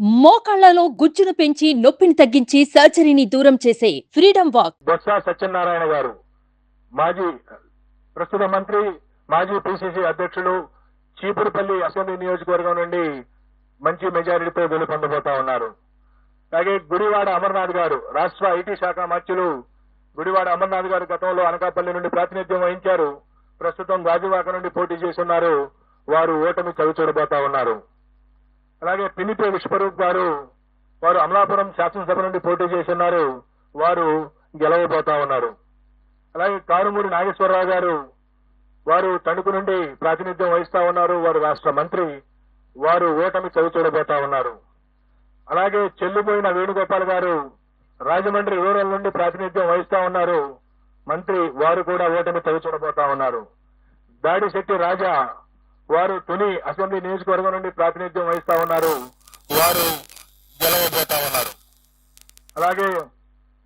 మోకాళ్లలో గుజ్జును పెంచి నొప్పిని తగ్గించి సర్జరీని దూరం చేసే ఫ్రీడమ్ వాక్. బొత్స సత్యనారాయణ గారు మాజీ ప్రస్తుత మంత్రి, మాజీ పిసిసి అధ్యక్షులు, చీపురుపల్లి అసెంబ్లీ నియోజకవర్గం నుండి మంచి మెజారిటీతో గెలుపొందబోతా ఉన్నారు. అలాగే గుడివాడ అమర్నాథ్ గారు రాష్ట్ర ఐటీ శాఖ మంత్రులు. గుడివాడ అమర్నాథ్ గారు గతంలో అనకాపల్లి నుండి ప్రాతినిధ్యం వహించారు. ప్రస్తుతం గాజువాక నుండి పోటీ చేస్తున్నారు. వారు ఓటమి చవిచూడబోతా ఉన్నారు. అలాగే పినిపే విశ్వరూప్ గారు, వారు అమలాపురం శాసనసభ నుండి పోటీ చేస్తున్నారు. వారు గెలవబోతా ఉన్నారు. అలాగే కారుమూరి నాగేశ్వరరావు గారు, వారు తణుకు నుండి ప్రాతినిధ్యం వహిస్తా ఉన్నారు. వారు రాష్ట్ర మంత్రి. వారు ఓటమి చవిచూడబోతా ఉన్నారు. అలాగే చెల్లిపోయిన వేణుగోపాల్ గారు రాజమండ్రి రూరల్ నుండి ప్రాతినిధ్యం వహిస్తా ఉన్నారు. మంత్రి. వారు కూడా ఓటమి చవిచూడబోతా ఉన్నారు. దాడిశెట్టి రాజా, వారు తుని అసెంబ్లీ నియోజకవర్గం నుండి ప్రాతినిధ్యం వహిస్తా ఉన్నారు. వారు గెలవబోతా ఉన్నారు. అలాగే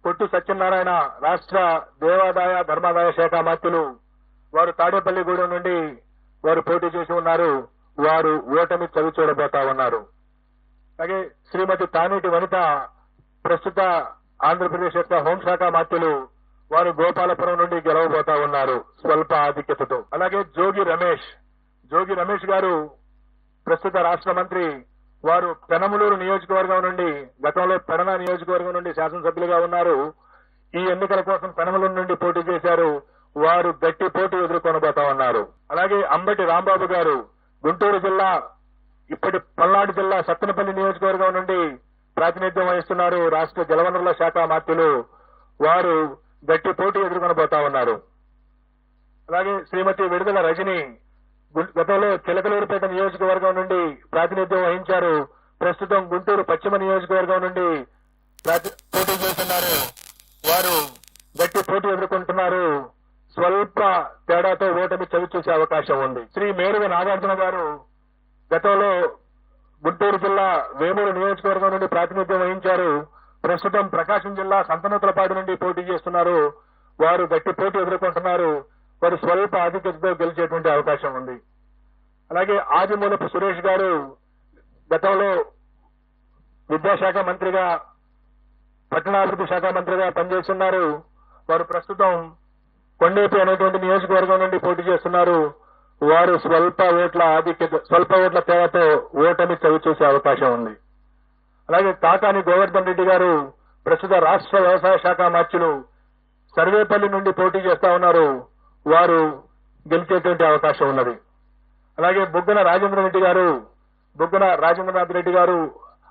పొట్టు సత్యనారాయణ రాష్ట్ర దేవాదాయ ధర్మాదాయ శాఖ మంత్రులు. వారు తాడేపల్లిగూడెం నుండి వారు పోటీ చేసి ఉన్నారు. వారు ఓటమి చవిచూడబోతా ఉన్నారు. అలాగే శ్రీమతి తానేటి వనిత ప్రస్తుత ఆంధ్రప్రదేశ్ యొక్క హోంశాఖ మంత్రులు. వారు గోపాలపురం నుండి గెలవబోతా ఉన్నారు స్వల్ప ఆధిక్యతతో. అలాగే జోగి రమేష్ గారు ప్రస్తుత రాష్ట్ర మంత్రి. వారు పెనమలూరు నియోజకవర్గం నుండి, గతంలో పెడన నియోజకవర్గం నుండి శాసనసభ్యులుగా ఉన్నారు. ఈ ఎన్నికల కోసం పెనమలూరు నుండి పోటీ చేశారు. వారు గట్టి పోటీ ఎదుర్కొనబోతా ఉన్నారు. అలాగే అంబటి రాంబాబు గారు గుంటూరు జిల్లా, ఇప్పటి పల్నాడు జిల్లా సత్తెనపల్లి నియోజకవర్గం నుండి ప్రాతినిధ్యం వహిస్తున్నారు. రాష్ట్ర జలవనరుల శాఖ మంత్రులు. వారు గట్టి పోటీ ఎదుర్కొనబోతా ఉన్నారు. అలాగే శ్రీమతి విడుదల రజని గతంలో చిలకలూరుపేట నియోజకవర్గం నుండి ప్రాతినిధ్యం వహించారు. ప్రస్తుతం గుంటూరు పశ్చిమ నియోజకవర్గం నుండి పోటీ చేస్తున్నారు. వారు గట్టి పోటీ ఎదుర్కొంటున్నారు. స్వల్ప తేడాతో ఓటమి చవిచూసే అవకాశం ఉంది. శ్రీ మేరుగ నాగార్జున గారు గతంలో గుంటూరు జిల్లా వేమూరు నియోజకవర్గం నుండి ప్రాతినిధ్యం వహించారు. ప్రస్తుతం ప్రకాశం జిల్లా సంతనూతలపాడు నుండి పోటీ చేస్తున్నారు. వారు గట్టి పోటీ ఎదుర్కొంటున్నారు. వారు స్వల్ప ఆధిక్యతతో గెలిచేటువంటి అవకాశం ఉంది. అలాగే ఆదిమూలపు సురేష్ గారు గతంలో విద్యాశాఖ మంత్రిగా, పట్టణాభివృద్ధి శాఖ మంత్రిగా పనిచేస్తున్నారు. వారు ప్రస్తుతం కొండేపి అనేటువంటి నియోజకవర్గం నుండి పోటీ చేస్తున్నారు. వారు స్వల్ప ఓట్ల తేడాతో ఓటమి చవిచూసే అవకాశం ఉంది. అలాగే కాకాని గోవర్ధన్ రెడ్డి గారు ప్రస్తుత రాష్ట్ర వ్యవసాయ శాఖ మంత్రులు, సర్వేపల్లి నుండి పోటీ చేస్తా ఉన్నారు. వారు గెలిచేటువంటి అవకాశం ఉన్నది. అలాగే బుగ్గన రాజేంద్రనాథ్ రెడ్డి గారు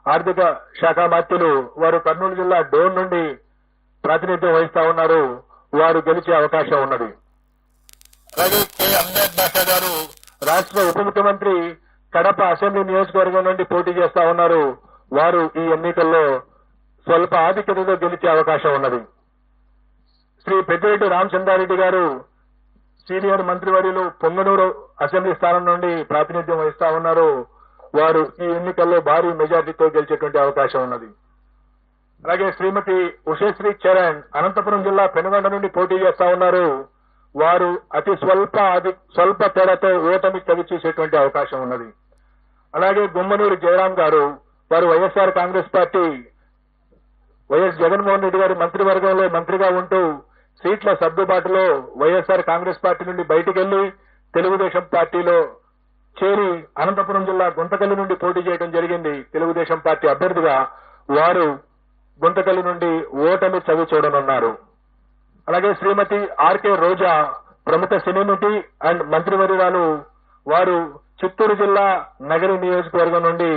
ఆర్థిక శాఖ మంత్రులు. వారు కర్నూలు జిల్లా డోన్ నుండి ప్రాతినిధ్యం వహిస్తా ఉన్నారు. వారు గెలిచే అవకాశం ఉన్నది. అలాగే కె అహ్మద్ బాషా గారు రాష్ట్ర ఉప ముఖ్యమంత్రి, కడప అసెంబ్లీ నియోజకవర్గం నుండి పోటీ చేస్తా ఉన్నారు. వారు ఈ ఎన్నికల్లో స్వల్ప ఆధిక్యతతో గెలిచే అవకాశం ఉన్నది. శ్రీ పెద్దిరెడ్డి రామచంద్రారెడ్డి గారు సీనియర్ మంత్రివర్యులు, పొంగనూరు అసెంబ్లీ స్థానం నుండి ప్రాతినిధ్యం వహిస్తా ఉన్నారు. వారు ఈ ఎన్నికల్లో భారీ మెజార్టీతో గెలిచేటువంటి అవకాశం ఉన్నది. అలాగే శ్రీమతి ఉషశ్రీ చరణ్ అనంతపురం జిల్లా పెనుగొండ నుండి పోటీ చేస్తా ఉన్నారు. వారు అతి స్వల్ప తేడాతో ఓటమి చవిచూసేటువంటి అవకాశం ఉన్నది. అలాగే గుమ్మనూరు జయరాం గారు, వారు వైఎస్ఆర్ కాంగ్రెస్ పార్టీ, వైఎస్ జగన్మోహన్ రెడ్డి గారి మంత్రివర్గంలో మంత్రిగా ఉంటూ సీట్ల సర్దుబాటులో వైఎస్ఆర్ కాంగ్రెస్ పార్టీ నుండి బయటికి వెళ్లి తెలుగుదేశం పార్టీలో చేరి అనంతపురం జిల్లా గుంతకల్లి నుండి పోటీ చేయడం జరిగింది తెలుగుదేశం పార్టీ అభ్యర్థిగా. వారు గుంతకల్లి నుండి ఓటమి చవి చూడనున్నారు. అలాగే శ్రీమతి ఆర్కే రోజా ప్రముఖ సినీ నటి అండ్ మంత్రివర్యురాలు. వారు చిత్తూరు జిల్లా నగరి నియోజకవర్గం నుండి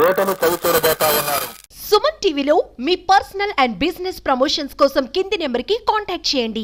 ఓటమి చవి చూడబోతా ఉన్నారు. సుమన్ టీవీలో మీ పర్సనల్ అండ్ బిజినెస్ ప్రమోషన్స్ కోసం కింది నెంబర్కి కాంటాక్ట్ చేయండి.